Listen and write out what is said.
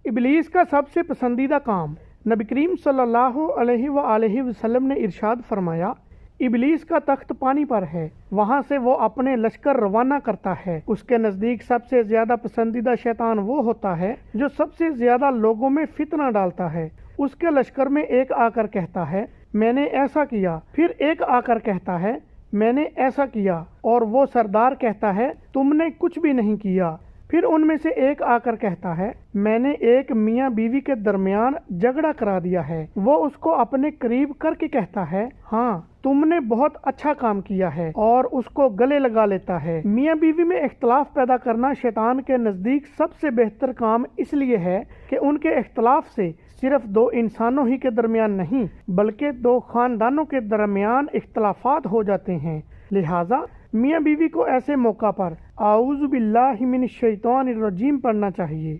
इबलीस का सबसे पसंदीदा काम। नबी करीम सल्लल्लाहु अलैहि वसल्लम ने इरशाद फरमाया, इबलीस का तख्त पानी पर है, वहाँ से वो अपने लश्कर रवाना करता है। उसके नज़दीक सबसे ज़्यादा पसंदीदा शैतान वो होता है जो सबसे ज़्यादा लोगों में फितना डालता है। उसके लश्कर में एक आकर कहता है मैंने ऐसा किया, फिर एक आकर कहता है मैंने ऐसा किया, और वो सरदार कहता है तुमने कुछ भी नहीं किया। फिर उनमें से एक आकर कहता है मैंने एक मियाँ बीवी के दरमियान झगड़ा करा दिया है। वो उसको अपने करीब करके कहता है हाँ तुमने बहुत अच्छा काम किया है, और उसको गले लगा लेता है। मियाँ बीवी में इख्तलाफ पैदा करना शैतान के नज़दीक सबसे बेहतर काम इसलिए है कि उनके इख्तलाफ से सिर्फ दो इंसानों ही के दरमियान नहीं बल्कि दो खानदानों के दरमियान इख्तलाफात हो जाते हैं। लिहाजा मियाँ बीवी को ऐसे मौका पर आऊज़ु बिल्लाहि मिनश शैतानिर रजीम पढ़ना चाहिए।